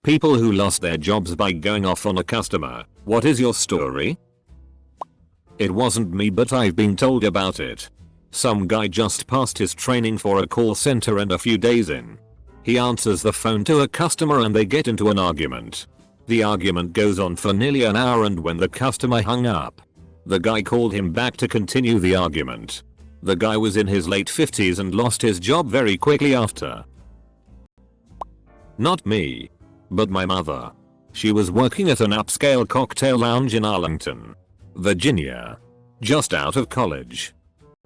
People who lost their jobs by going off on a customer. What is your story? It wasn't me, but I've been told about it. Some guy just passed his training for a call center and a few days in, he answers the phone to a customer and they get into an argument. The argument goes on for nearly an hour, and when the customer hung up, the guy called him back to continue the argument. The guy was in his late 50s and lost his job very quickly after. Not me, but my mother. She was working at an upscale cocktail lounge in Arlington, Virginia, just out of college.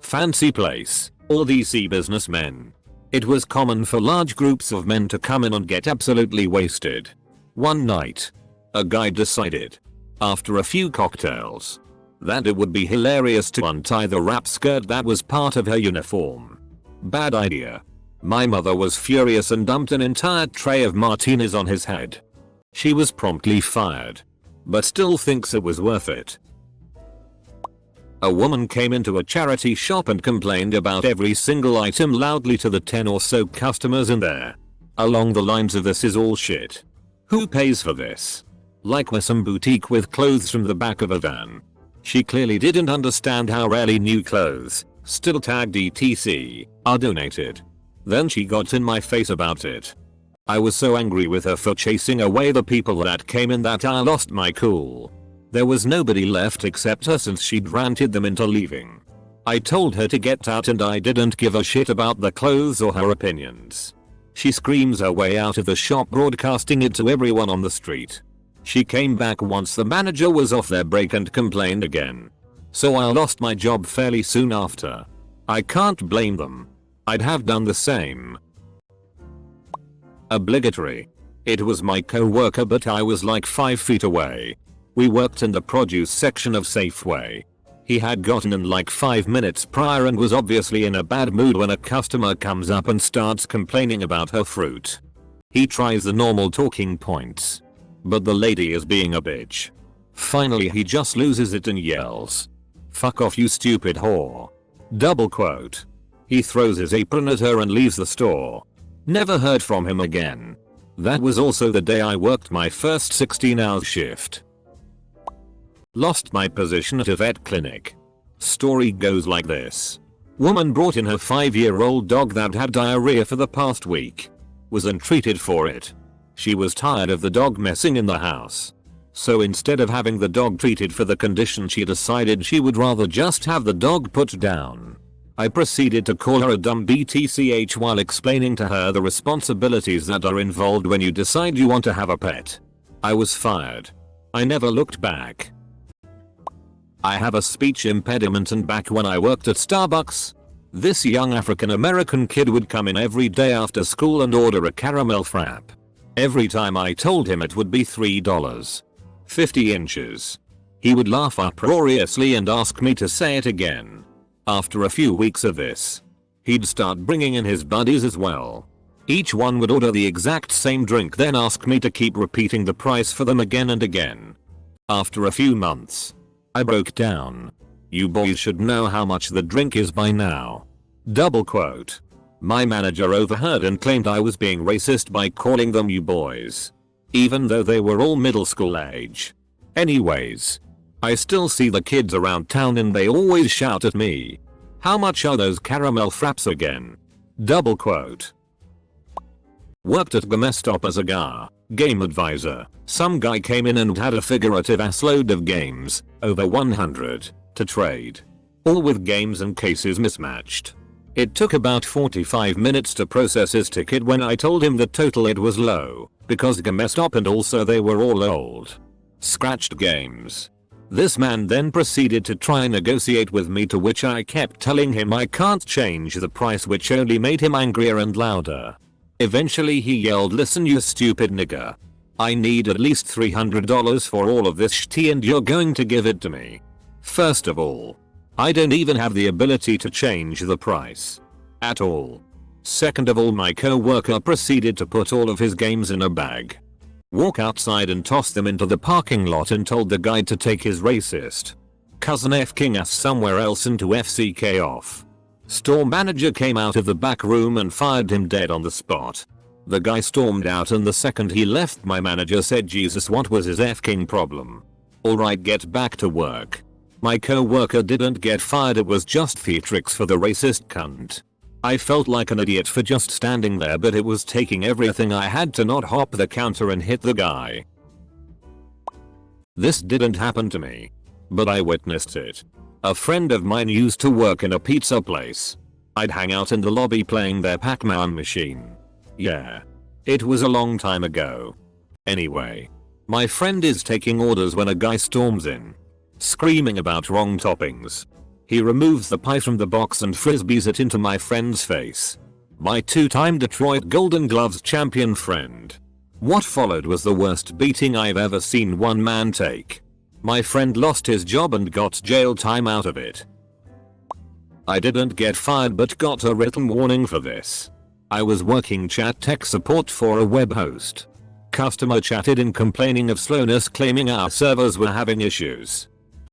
Fancy place, all DC businessmen. It was common for large groups of men to come in and get absolutely wasted. One night, a guy decided, after a few cocktails, that it would be hilarious to untie the wrap skirt that was part of her uniform. Bad idea. My mother was furious and dumped an entire tray of martinis on his head. She was promptly fired, but still thinks it was worth it. A woman came into a charity shop and complained about every single item loudly to the 10 or so customers in there. Along the lines of, "This is all shit. Who pays for this?" Like we're some boutique with clothes from the back of a van. She clearly didn't understand how rarely new clothes, still tagged etc, are donated. Then she got in my face about it. I was so angry with her for chasing away the people that came in that I lost my cool. There was nobody left except her since she'd ranted them into leaving. I told her to get out and I didn't give a shit about the clothes or her opinions. She screams her way out of the shop, broadcasting it to everyone on the street. She came back once the manager was off their break and complained again. So I lost my job fairly soon after. I can't blame them. I'd have done the same. Obligatory. It was my co-worker, but I was like 5 feet away. We worked in the produce section of Safeway. He had gotten in like 5 minutes prior and was obviously in a bad mood when a customer comes up and starts complaining about her fruit. He tries the normal talking points, but the lady is being a bitch. Finally he just loses it and yells, "Fuck off, you stupid whore." Double quote. He throws his apron at her and leaves the store. Never heard from him again. That was also the day I worked my first 16-hour shift. Lost my position at a vet clinic. Story goes like this. Woman brought in her 5-year-old dog that had diarrhea for the past week. Was untreated for it. She was tired of the dog messing in the house. So instead of having the dog treated for the condition, she decided she would rather just have the dog put down. I proceeded to call her a dumb BTCH while explaining to her the responsibilities that are involved when you decide you want to have a pet. I was fired. I never looked back. I have a speech impediment, and back when I worked at Starbucks, this young African American kid would come in every day after school and order a caramel frap. Every time I told him it would be $3.50. He would laugh uproariously and ask me to say it again. After a few weeks of this, he'd start bringing in his buddies as well. Each one would order the exact same drink, then ask me to keep repeating the price for them again and again. After a few months, I broke down. "You boys should know how much the drink is by now." Double quote. My manager overheard and claimed I was being racist by calling them "you boys," even though they were all middle school age. Anyways, I still see the kids around town and they always shout at me, "How much are those caramel fraps again?" Double quote. Worked at GameStop as a game advisor. Some guy came in and had a figurative assload of games, over 100, to trade. All with games and cases mismatched. It took about 45 minutes to process his ticket. When I told him the total, it was low, because GameStop and also they were all old, scratched games. This man then proceeded to try and negotiate with me, to which I kept telling him I can't change the price, which only made him angrier and louder. Eventually he yelled, "Listen, you stupid nigger. I need at least $300 for all of this shit and you're going to give it to me. First of all, I don't even have the ability to change the price. At all. Second of all, my co-worker proceeded to put all of his games in a bag, walk outside and toss them into the parking lot, and told the guy to take his racist cousin f-king ass somewhere else and to FCK off. Store manager came out of the back room and fired him dead on the spot. The guy stormed out, and the second he left my manager said, Jesus, what was his f-king problem? Alright, get back to work. My co-worker didn't get fired, it was just theatrics for the racist cunt. I felt like an idiot for just standing there, but it was taking everything I had to not hop the counter and hit the guy. This didn't happen to me, but I witnessed it. A friend of mine used to work in a pizza place. I'd hang out in the lobby playing their Pac-Man machine. Yeah. It was a long time ago. Anyway. My friend is taking orders when a guy storms in, screaming about wrong toppings. He removes the pie from the box and frisbees it into my friend's face. My two-time Detroit Golden Gloves champion friend. What followed was the worst beating I've ever seen one man take. My friend lost his job and got jail time out of it. I didn't get fired but got a written warning for this. I was working chat tech support for a web host. Customer chatted in complaining of slowness, claiming our servers were having issues.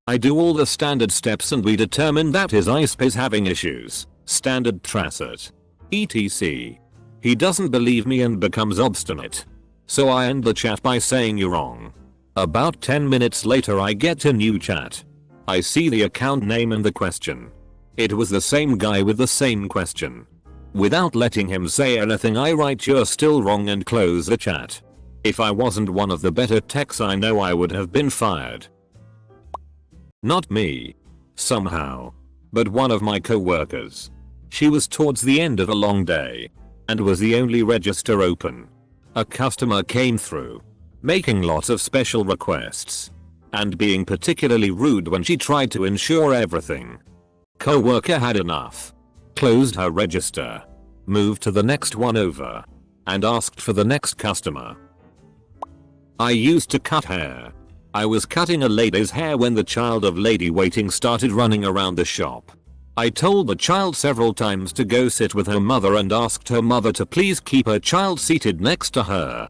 I do all the standard steps and we determined that his ISP is having issues. Standard tracet. etc. He doesn't believe me and becomes obstinate. So I end the chat by saying, you're wrong. About 10 minutes later I get a new chat. I see the account name and the question. It was the same guy with the same question. Without letting him say anything I write, you're still wrong, and close the chat. If I wasn't one of the better techs I know, I would have been fired. Not me. Somehow. But one of my co-workers. She was towards the end of a long day. And was the only register open. A customer came through. Making lots of special requests. And being particularly rude when she tried to ensure everything. Co-worker had enough. Closed her register. Moved to the next one over. And asked for the next customer. I used to cut hair. I was cutting a lady's hair when the child of lady waiting started running around the shop. I told the child several times to go sit with her mother and asked her mother to please keep her child seated next to her.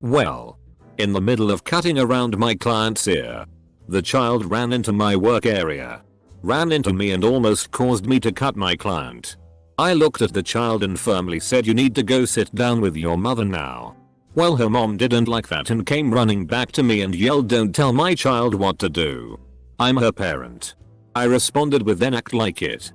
Well, in the middle of cutting around my client's ear, the child ran into my work area, ran into me and almost caused me to cut my client. I looked at the child and firmly said, you need to go sit down with your mother now. Well, her mom didn't like that and came running back to me and yelled, don't tell my child what to do. I'm her parent. I responded with, then act like it.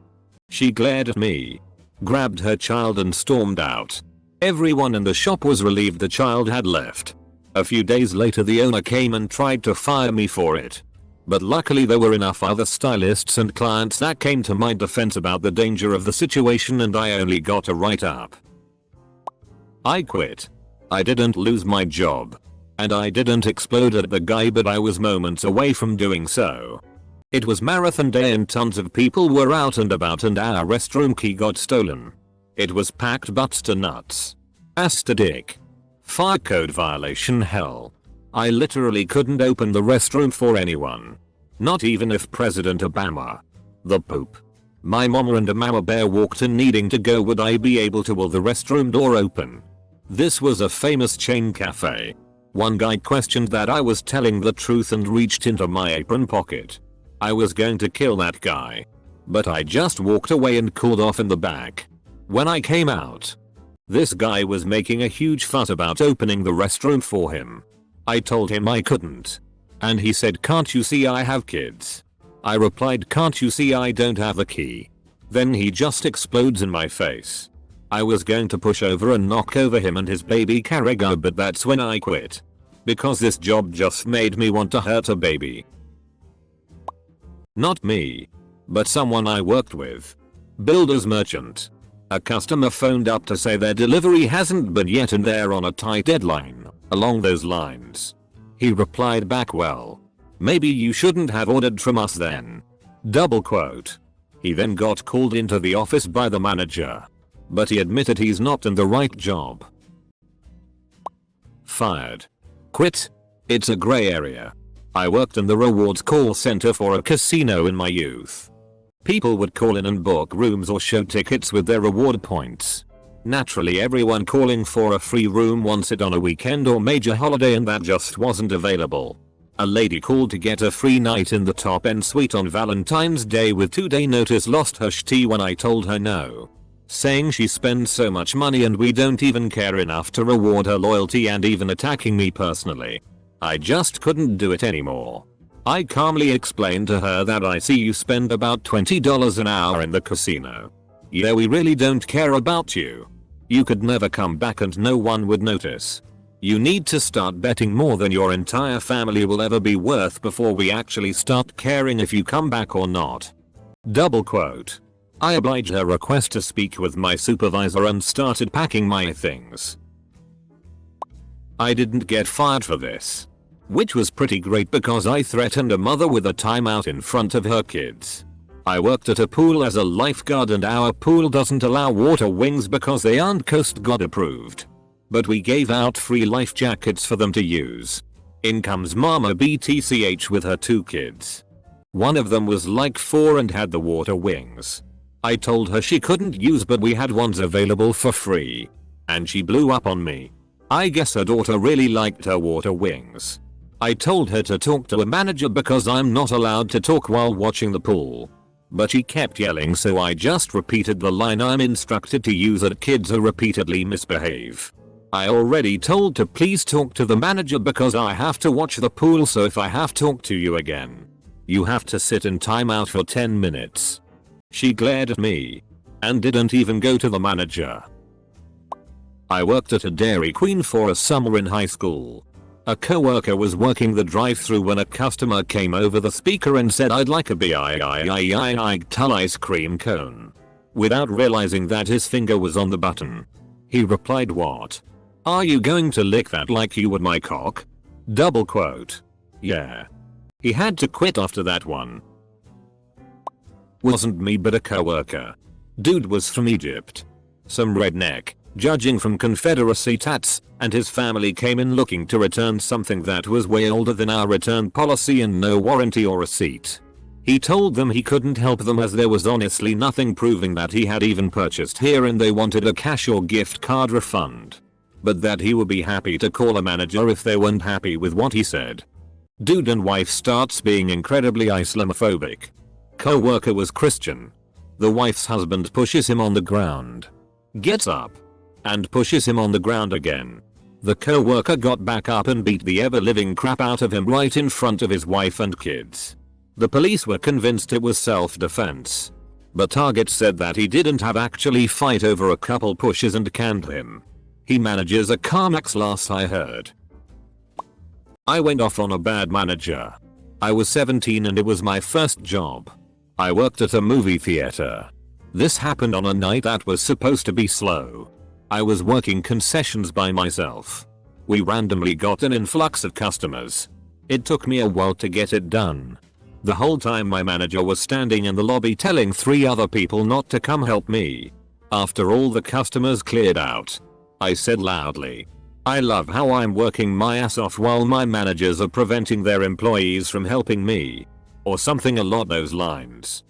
She glared at me, grabbed her child and stormed out. Everyone in the shop was relieved the child had left. A few days later the owner came and tried to fire me for it. But luckily there were enough other stylists and clients that came to my defense about the danger of the situation and I only got a write-up. I quit. I didn't lose my job. And I didn't explode at the guy, but I was moments away from doing so. It was marathon day and tons of people were out and about and our restroom key got stolen. It was packed butts to nuts. Dick. Fire code violation hell. I literally couldn't open the restroom for anyone. Not even if President Obama, the Pope, my mama and a mama bear walked in needing to go, would I be able to will the restroom door open? This was a famous chain cafe. One guy questioned that I was telling the truth and reached into my apron pocket. I was going to kill that guy. But I just walked away and cooled off in the back. When I came out, this guy was making a huge fuss about opening the restroom for him. I told him I couldn't. And he said, can't you see I have kids? I replied, can't you see I don't have a key? Then he just explodes in my face. I was going to push over and knock over him and his baby carrier, but that's when I quit. Because this job just made me want to hurt a baby. Not me. But someone I worked with. Builder's merchant. A customer phoned up to say their delivery hasn't been yet and they're on a tight deadline. Along those lines. He replied back, well, maybe you shouldn't have ordered from us then. Double quote. He then got called into the office by the manager. But he admitted he's not in the right job. Fired. Quit. It's a grey area. I worked in the rewards call center for a casino in my youth. People would call in and book rooms or show tickets with their reward points. Naturally everyone calling for a free room wants it on a weekend or major holiday and that just wasn't available. A lady called to get a free night in the top end suite on Valentine's Day with 2-day notice, lost her shit when I told her no. saying she spends so much money and we don't even care enough to reward her loyalty, and even attacking me personally. I just couldn't do it anymore. I calmly explained to her that I see you spend about $20 an hour in the casino. Yeah, we really don't care about you. You could never come back and no one would notice. You need to start betting more than your entire family will ever be worth before we actually start caring if you come back or not. Double quote. I obliged her request to speak with my supervisor and started packing my things. I didn't get fired for this, which was pretty great because I threatened a mother with a timeout in front of her kids. I worked at a pool as a lifeguard and our pool doesn't allow water wings because they aren't Coast Guard approved. But we gave out free life jackets for them to use. In comes Mama BTCH with her 2 kids. One of them was like 4 and had the water wings. I told her she couldn't use, but we had ones available for free. And she blew up on me. I guess her daughter really liked her water wings. I told her to talk to a manager because I'm not allowed to talk while watching the pool. But she kept yelling, so I just repeated the line I'm instructed to use at kids who repeatedly misbehave. I already told to please talk to the manager because I have to watch the pool, so if I have to talk to you again, you have to sit in timeout for 10 minutes. She glared at me and didn't even go to the manager. I worked at a Dairy Queen for a summer in high school. A coworker was working the drive-thru when a customer came over the speaker and said, "I'd like a BIIIIIITAL ice cream cone," without realizing that his finger was on the button. He replied, "What? Are you going to lick that like you would my cock?" Double quote. Yeah. He had to quit after that one. Wasn't me but a coworker. Dude was from Egypt. Some redneck, judging from Confederacy tats, and his family came in looking to return something that was way older than our return policy and no warranty or receipt. He told them he couldn't help them as there was honestly nothing proving that he had even purchased here, and they wanted a cash or gift card refund. But that he would be happy to call a manager if they weren't happy with what he said. Dude and wife starts being incredibly Islamophobic. Co-worker was Christian. The wife's husband pushes him on the ground, gets up, and pushes him on the ground again. The co-worker got back up and beat the ever-living crap out of him right in front of his wife and kids. The police were convinced it was self-defense. But Target said that he didn't have actually fight over a couple pushes and canned him. He manages a CarMax last I heard. I went off on a bad manager. I was 17 and it was my first job. I worked at a movie theater. This happened on a night that was supposed to be slow. I was working concessions by myself. We randomly got an influx of customers. It took me a while to get it done. The whole time my manager was standing in the lobby telling 3 other people not to come help me. After all the customers cleared out, I said loudly, "I love how I'm working my ass off while my managers are preventing their employees from helping me." Or something along those lines.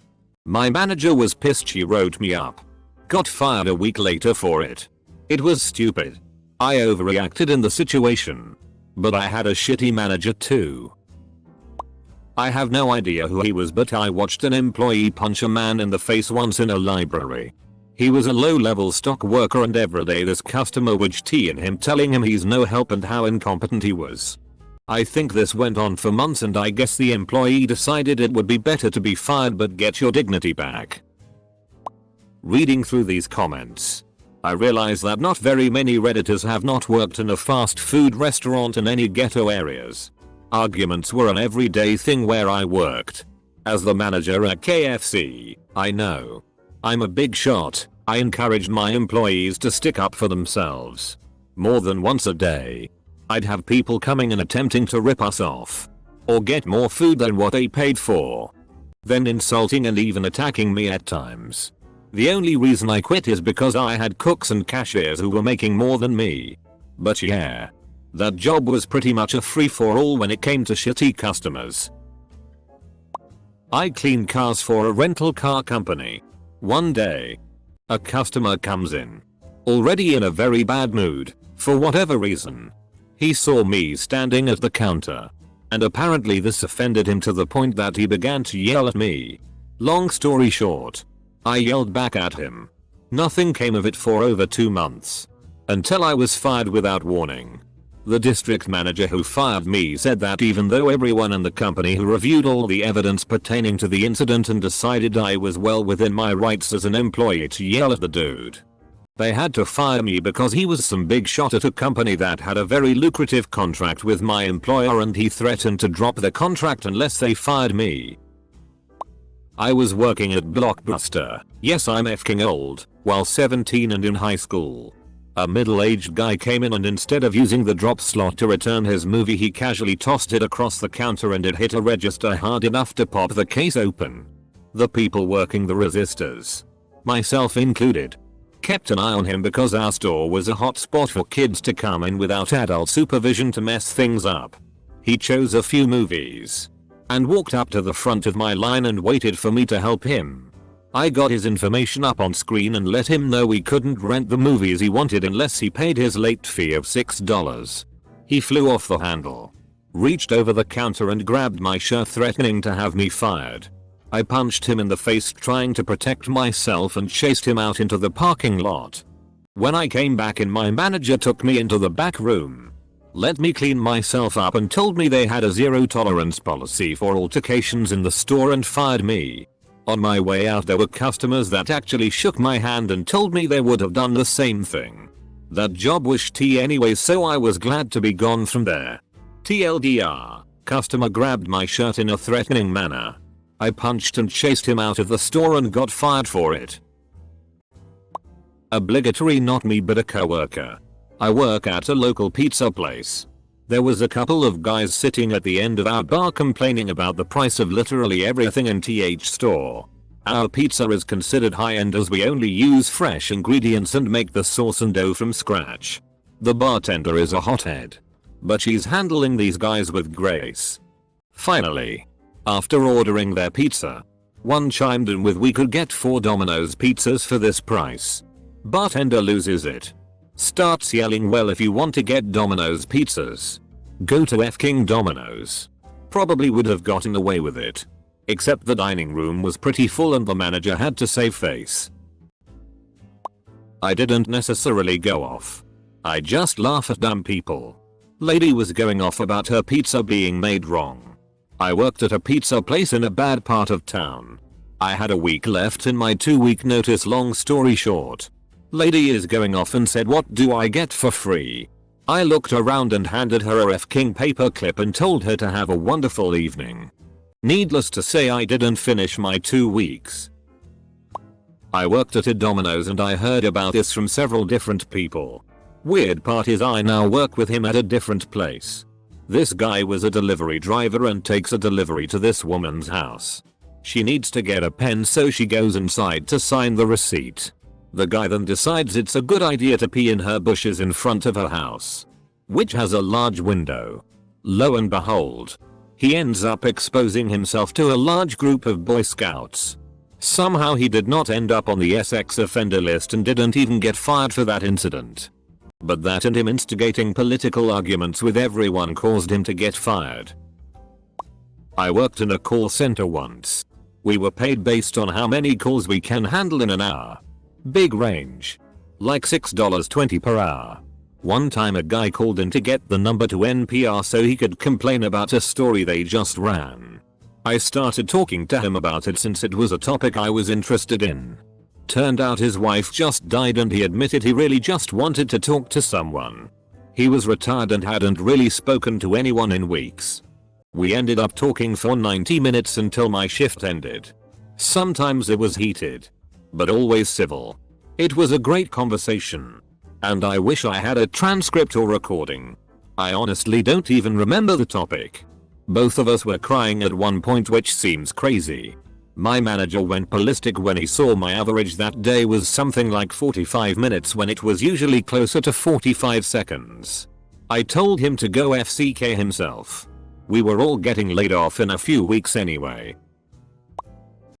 My manager was pissed. She wrote me up. Got fired a week later for it. It was stupid. I overreacted in the situation. But I had a shitty manager too. I have no idea who he was, but I watched an employee punch a man in the face once in a library. He was a low-level stock worker and every day this customer would tea in him telling him he's no help and how incompetent he was. I think this went on for months and I guess the employee decided it would be better to be fired but get your dignity back. Reading through these comments, I realize that not very many Redditors have not worked in a fast food restaurant in any ghetto areas. Arguments were an everyday thing where I worked. As the manager at KFC, I know. I'm a big shot. I encouraged my employees to stick up for themselves. More than once a day, I'd have people coming and attempting to rip us off. Or get more food than what they paid for. Then insulting and even attacking me at times. The only reason I quit is because I had cooks and cashiers who were making more than me. But yeah, that job was pretty much a free-for-all when it came to shitty customers. I cleaned cars for a rental car company. One day, a customer comes in, already in a very bad mood, for whatever reason. He saw me standing at the counter, and apparently this offended him to the point that he began to yell at me. Long story short, I yelled back at him. Nothing came of it for over 2 months. Until I was fired without warning. The district manager who fired me said that even though everyone in the company who reviewed all the evidence pertaining to the incident and decided I was well within my rights as an employee to yell at the dude, they had to fire me because he was some big shot at a company that had a very lucrative contract with my employer and he threatened to drop the contract unless they fired me. I was working at Blockbuster, yes I'm fking old, while 17 and in high school. A middle-aged guy came in and instead of using the drop slot to return his movie he casually tossed it across the counter and it hit a register hard enough to pop the case open. The people working the resistors, myself included, kept an eye on him because our store was a hot spot for kids to come in without adult supervision to mess things up. He chose a few movies and walked up to the front of my line and waited for me to help him. I got his information up on screen and let him know we couldn't rent the movies he wanted unless he paid his late fee of $6. He flew off the handle, reached over the counter and grabbed my shirt threatening to have me fired. I punched him in the face trying to protect myself and chased him out into the parking lot. When I came back in, my manager took me into the back room, let me clean myself up and told me they had a zero tolerance policy for altercations in the store and fired me. On my way out there were customers that actually shook my hand and told me they would have done the same thing. That job was tea anyway, so I was glad to be gone from there. TLDR, customer grabbed my shirt in a threatening manner. I punched and chased him out of the store and got fired for it. Obligatory, not me but a coworker. I work at a local pizza place. There was a couple of guys sitting at the end of our bar complaining about the price of literally everything in TH store. Our pizza is considered high-end as we only use fresh ingredients and make the sauce and dough from scratch. The bartender is a hothead, but she's handling these guys with grace. Finally, after ordering their pizza, one chimed in with we could get 4 Domino's pizzas for this price. Bartender loses it. Starts yelling, well if you want to get Domino's pizzas, go to F-King Domino's. Probably would have gotten away with it. Except the dining room was pretty full and the manager had to save face. I didn't necessarily go off. I just laugh at dumb people. Lady was going off about her pizza being made wrong. I worked at a pizza place in a bad part of town. I had a week left in my 2-week notice. Long story short, lady is going off and said, what do I get for free? I looked around and handed her a F-King paperclip and told her to have a wonderful evening. Needless to say, I didn't finish my 2 weeks. I worked at a Domino's and I heard about this from several different people. Weird part is I now work with him at a different place. This guy was a delivery driver and takes a delivery to this woman's house. She needs to get a pen, so she goes inside to sign the receipt. The guy then decides it's a good idea to pee in her bushes in front of her house, which has a large window. Lo and behold, he ends up exposing himself to a large group of Boy Scouts. Somehow he did not end up on the sex offender list and didn't even get fired for that incident. But that and him instigating political arguments with everyone caused him to get fired. I worked in a call center once. We were paid based on how many calls we can handle in an hour. Big range. Like $6.20 per hour. One time a guy called in to get the number to NPR so he could complain about a story they just ran. I started talking to him about it since it was a topic I was interested in. Turned out his wife just died and he admitted he really just wanted to talk to someone. He was retired and hadn't really spoken to anyone in weeks. We ended up talking for 90 minutes until my shift ended. Sometimes it was heated, but always civil. It was a great conversation. And I wish I had a transcript or recording. I honestly don't even remember the topic. Both of us were crying at one point, which seems crazy. My manager went ballistic when he saw my average that day was something like 45 minutes when it was usually closer to 45 seconds. I told him to go FCK himself. We were all getting laid off in a few weeks anyway.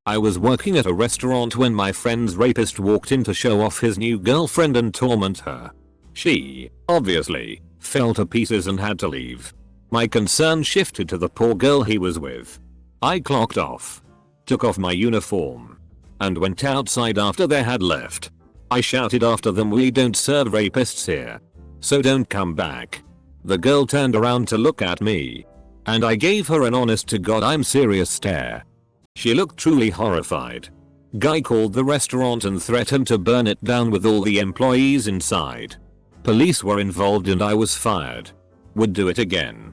I was working at a restaurant when my friend's rapist walked in to show off his new girlfriend and torment her. She, obviously, fell to pieces and had to leave. My concern shifted to the poor girl he was with. I clocked off, took off my uniform, and went outside after they had left. I shouted after them, "We don't serve rapists here. So don't come back." The girl turned around to look at me. And I gave her an honest to God I'm serious stare. She looked truly horrified. Guy called the restaurant and threatened to burn it down with all the employees inside. Police were involved and I was fired. Would do it again.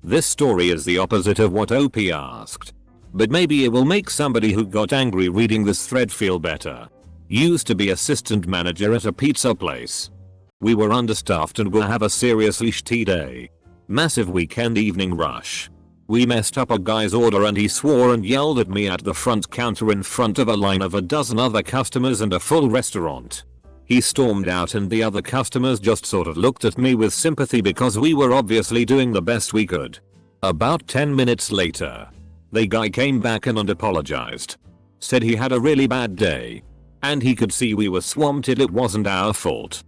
This story is the opposite of what OP asked. But maybe it will make somebody who got angry reading this thread feel better. Used to be assistant manager at a pizza place. We were understaffed and will have a seriously shitty day. Massive weekend evening rush. We messed up a guy's order and he swore and yelled at me at the front counter in front of a line of a dozen other customers and a full restaurant. He stormed out and the other customers just sort of looked at me with sympathy because we were obviously doing the best we could. About 10 minutes later, the guy came back and apologized. Said he had a really bad day. And he could see we were swamped and it wasn't our fault.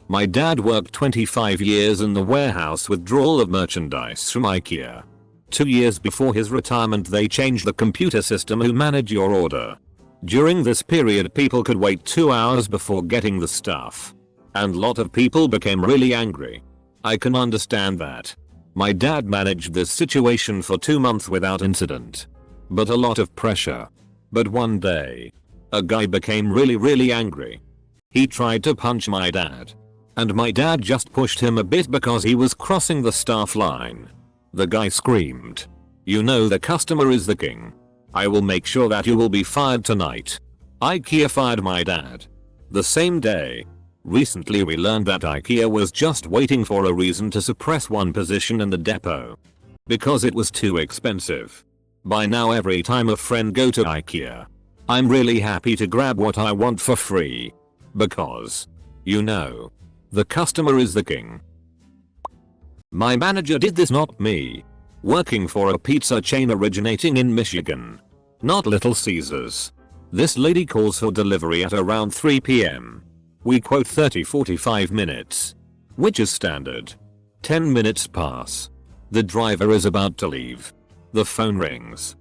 My dad worked 25 years in the warehouse withdrawal of merchandise from IKEA. 2 years before his retirement they changed the computer system who manage your order. During this period people could wait 2 hours before getting the stuff. And lot of people became really angry. I can understand that. My dad managed this situation for 2 months without incident. But a lot of pressure. But one day, a guy became really angry. He tried to punch my dad. And my dad just pushed him a bit because he was crossing the staff line. The guy screamed, "You know the customer is the king. I will make sure that you will be fired tonight." IKEA fired my dad. The same day. Recently we learned that IKEA was just waiting for a reason to suppress one position in the depot. Because it was too expensive. By now every time a friend go to IKEA, I'm really happy to grab what I want for free. Because, you know, the customer is the king. My manager did this, not me. Working for a pizza chain originating in Michigan. Not Little Caesars. This lady calls for delivery at around 3 PM. We quote 30-45 minutes. Which is standard. 10 minutes pass. The driver is about to leave. The phone rings.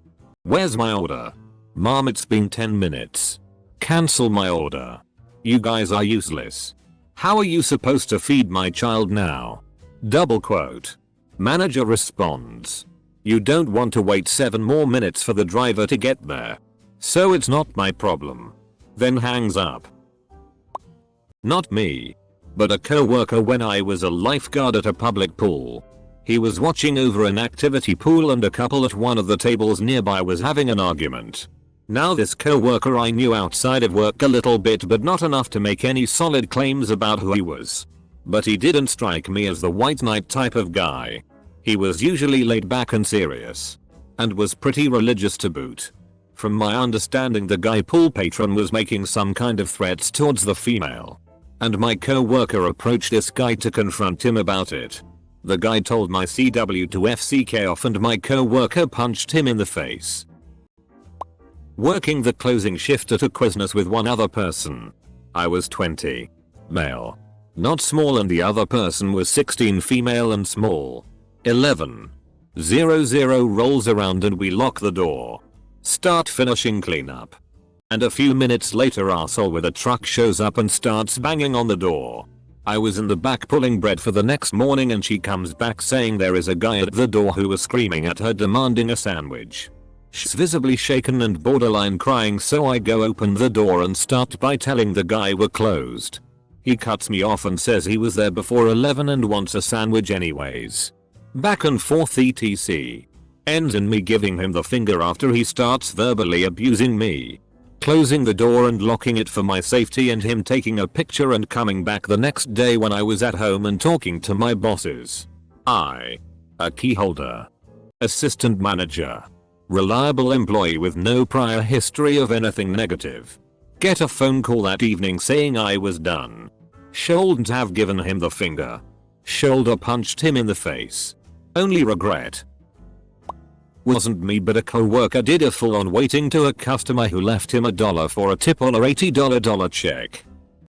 "Where's my order?" "Mom, it's been 10 minutes. Cancel my order. You guys are useless. How are you supposed to feed my child now?" Double quote. Manager responds, "You don't want to wait 7 more minutes for the driver to get there. So it's not my problem." Then hangs up. Not me. But a co-worker when I was a lifeguard at a public pool. He was watching over an activity pool and a couple at one of the tables nearby was having an argument. Now this co-worker I knew outside of work a little bit but not enough to make any solid claims about who he was. But he didn't strike me as the white knight type of guy. He was usually laid back and serious. And was pretty religious to boot. From my understanding the guy pool patron was making some kind of threats towards the female. And my co-worker approached this guy to confront him about it. The guy told my CW to FCK off and my co-worker punched him in the face. Working the closing shift at a Quiznos with one other person. I was 20. Male. Not small and the other person was 16 female and small. 11:00 rolls around and we lock the door. Start finishing cleanup. And a few minutes later arsehole with a truck shows up and starts banging on the door. I was in the back pulling bread for the next morning and she comes back saying there is a guy at the door who was screaming at her demanding a sandwich. She's visibly shaken and borderline crying, so I go open the door and start by telling the guy we're closed. He cuts me off and says he was there before 11 and wants a sandwich anyways. Back and forth etc. Ends in me giving him the finger after he starts verbally abusing me. Closing the door and locking it for my safety and him taking a picture and coming back the next day when I was at home and talking to my bosses. A key holder. Assistant manager. Reliable employee with no prior history of anything negative. Get a phone call that evening saying I was done. Shouldn't have given him the finger. Shoulder punched him in the face. Only regret. Wasn't me but a co-worker did a full-on waiting to a customer who left him $1 for a tip on a $80 check.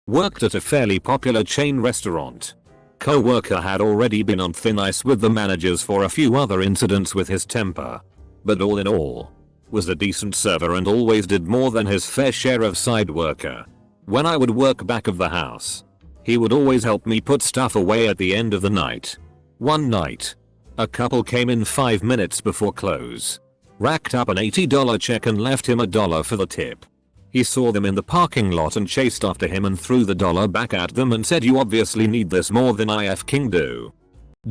Worked at a fairly popular chain restaurant. Co-worker had already been on thin ice with the managers for a few other incidents with his temper. But all in all, Was a decent server and always did more than his fair share of side worker. When I would work back of the house, he would always help me put stuff away at the end of the night. One night, a couple came in 5 minutes before close, racked up an $80 check and left him $1 for the tip. He saw them in the parking lot and chased after him and threw the dollar back at them and said, "You obviously need this more than I f***ing do."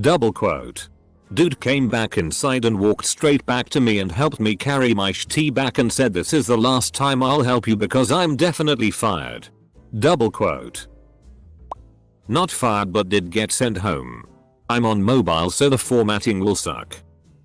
Double quote. Dude came back inside and walked straight back to me and helped me carry my sh*t back and said, "This is the last time I'll help you because I'm definitely fired." Double quote. Not fired but did get sent home. I'm on mobile so the formatting will suck.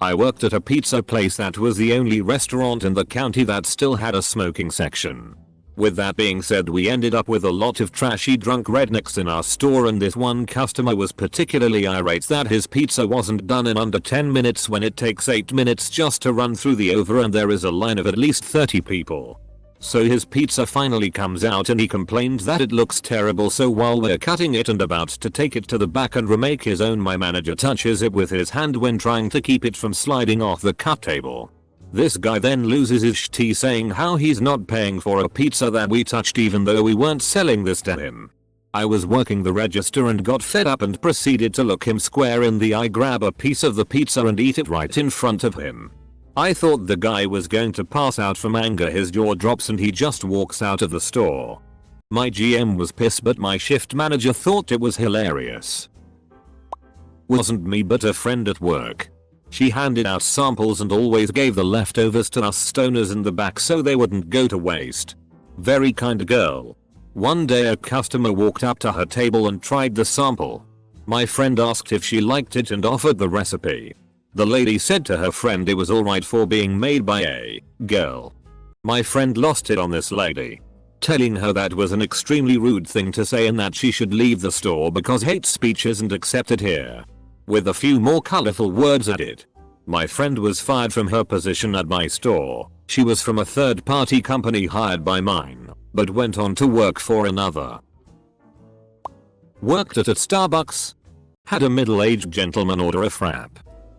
I worked at a pizza place that was the only restaurant in the county that still had a smoking section. With that being said, we ended up with a lot of trashy drunk rednecks in our store, and this one customer was particularly irate that his pizza wasn't done in under 10 minutes when it takes 8 minutes just to run through the oven and there is a line of at least 30 people. So his pizza finally comes out and he complains that it looks terrible, so while we're cutting it and about to take it to the back and remake his own, my manager touches it with his hand when trying to keep it from sliding off the cut table. This guy then loses his sh*t saying how he's not paying for a pizza that we touched even though we weren't selling this to him. I was working the register and got fed up and proceeded to look him square in the eye, grab a piece of the pizza and eat it right in front of him. I thought the guy was going to pass out from anger. His jaw drops and he just walks out of the store. My GM was pissed but my shift manager thought it was hilarious. Wasn't me but a friend at work. She handed out samples and always gave the leftovers to us stoners in the back so they wouldn't go to waste. Very kind girl. One day a customer walked up to her table and tried the sample. My friend asked if she liked it and offered the recipe. The lady said to her friend it was alright for being made by a girl. My friend lost it on this lady, telling her that was an extremely rude thing to say and that she should leave the store because hate speech isn't accepted here. With a few more colorful words added. My friend was fired from her position at my store. She was from a third-party company hired by mine, but went on to work for another. Worked at a Starbucks. Had a middle-aged gentleman order a frap.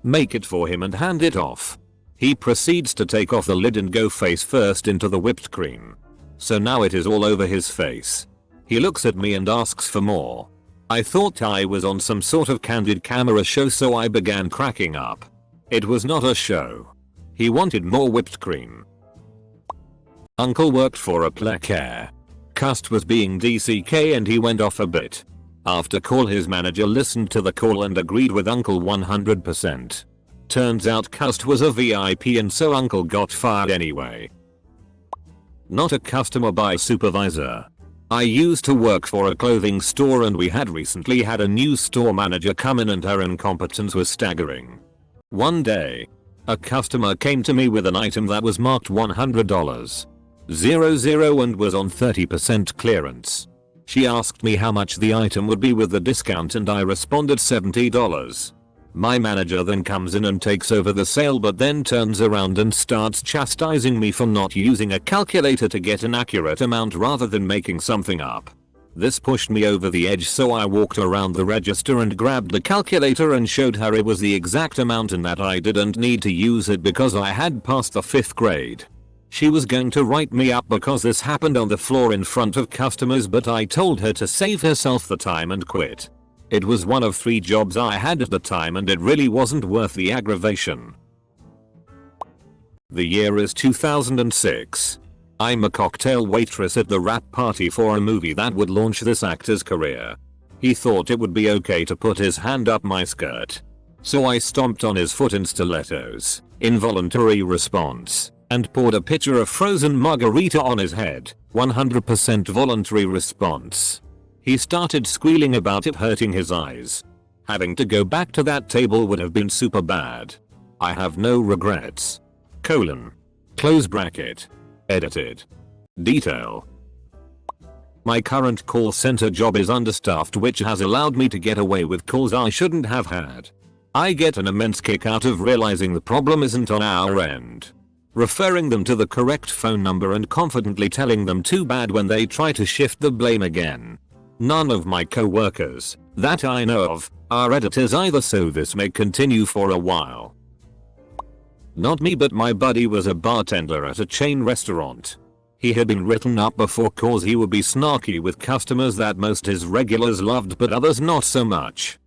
Make it for him and hand it off. He proceeds to take off the lid and go face first into the whipped cream. So now it is all over his face. He looks at me and asks for more. I thought I was on some sort of candid camera show, so I began cracking up. It was not a show. He wanted more whipped cream. Uncle worked for a Plecare. Cust was being DCK and he went off a bit. After call, his manager listened to the call and agreed with Uncle 100%. Turns out Cust was a VIP and so Uncle got fired anyway. Not a customer by supervisor. I used to work for a clothing store and we had recently had a new store manager come in and her incompetence was staggering. One day, a customer came to me with an item that was marked $100. 00 and was on 30% clearance. She asked me how much the item would be with the discount and I responded $70. My manager then comes in and takes over the sale but then turns around and starts chastising me for not using a calculator to get an accurate amount rather than making something up. This pushed me over the edge, so I walked around the register and grabbed the calculator and showed her it was the exact amount and that I didn't need to use it because I had passed the 5th grade. She was going to write me up because this happened on the floor in front of customers, but I told her to save herself the time and quit. It was one of 3 jobs I had at the time and it really wasn't worth the aggravation. The year is 2006. I'm a cocktail waitress at the wrap party for a movie that would launch this actor's career. He thought it would be okay to put his hand up my skirt. So I stomped on his foot in stilettos, involuntary response, and poured a pitcher of frozen margarita on his head, 100% voluntary response. He started squealing about it hurting his eyes. Having to go back to that table would have been super bad. I have no regrets. Close bracket. Edited. Detail. My current call center job is understaffed, which has allowed me to get away with calls I shouldn't have had. I get an immense kick out of realizing the problem isn't on our end. Referring them to the correct phone number and confidently telling them too bad when they try to shift the blame again. None of my co-workers, that I know of, are editors either, so this may continue for a while. Not me, but my buddy was a bartender at a chain restaurant. He had been written up before cause he would be snarky with customers that most his regulars loved but others not so much.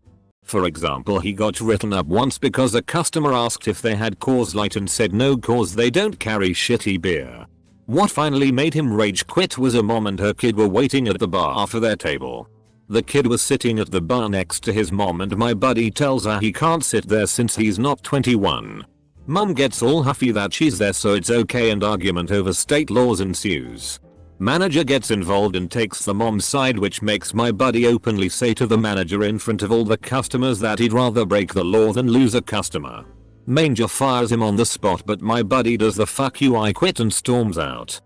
For example, he got written up once because a customer asked if they had Coors Light and said no cause they don't carry shitty beer. What finally made him rage quit was a mom and her kid were waiting at the bar for their table. The kid was sitting at the bar next to his mom and my buddy tells her he can't sit there since he's not 21. Mom gets all huffy that she's there so it's okay and argument over state laws ensues. Manager gets involved and takes the mom's side, which makes my buddy openly say to the manager in front of all the customers that he'd rather break the law than lose a customer. Manager fires him on the spot, but my buddy does the fuck you I quit and storms out.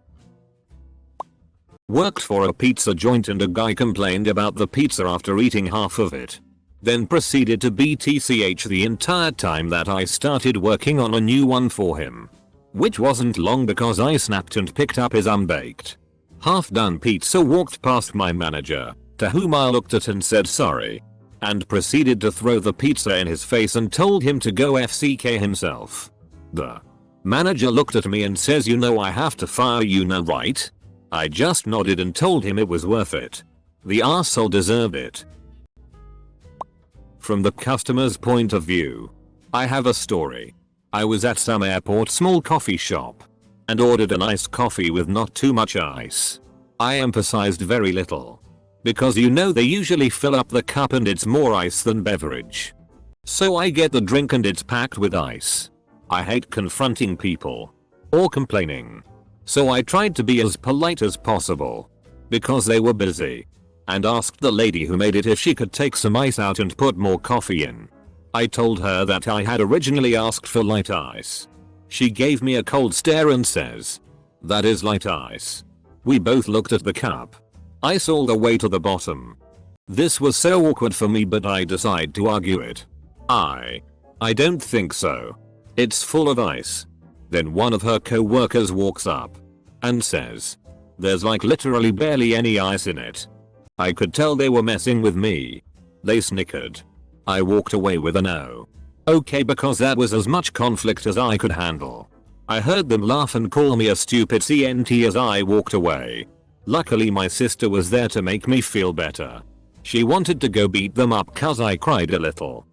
Worked for a pizza joint and a guy complained about the pizza after eating half of it. Then proceeded to BTCH the entire time that I started working on a new one for him. Which wasn't long because I snapped and picked up his unbaked, half-done pizza, walked past my manager, to whom I looked at and said sorry, and proceeded to throw the pizza in his face and told him to go FCK himself. The manager looked at me and says, "You know I have to fire you now, right?" I just nodded and told him it was worth it. The arsehole deserved it. From the customer's point of view, I have a story. I was at some airport small coffee shop and ordered an iced coffee with not too much ice. I emphasized very little, because you know they usually fill up the cup and it's more ice than beverage. So I get the drink and it's packed with ice. I hate confronting people or complaining, so I tried to be as polite as possible because they were busy, and asked the lady who made it if she could take some ice out and put more coffee in. I told her that I had originally asked for light ice. She gave me a cold stare and says, "That is light ice." We both looked at the cup. Ice all the way to the bottom. This was so awkward for me, but I decided to argue it. I don't think so. It's full of ice. Then one of her co-workers walks up and says, "There's like literally barely any ice in it." I could tell they were messing with me. They snickered. I walked away with a no. Okay, because that was as much conflict as I could handle. I heard them laugh and call me a stupid CNT as I walked away. Luckily my sister was there to make me feel better. She wanted to go beat them up cause I cried a little.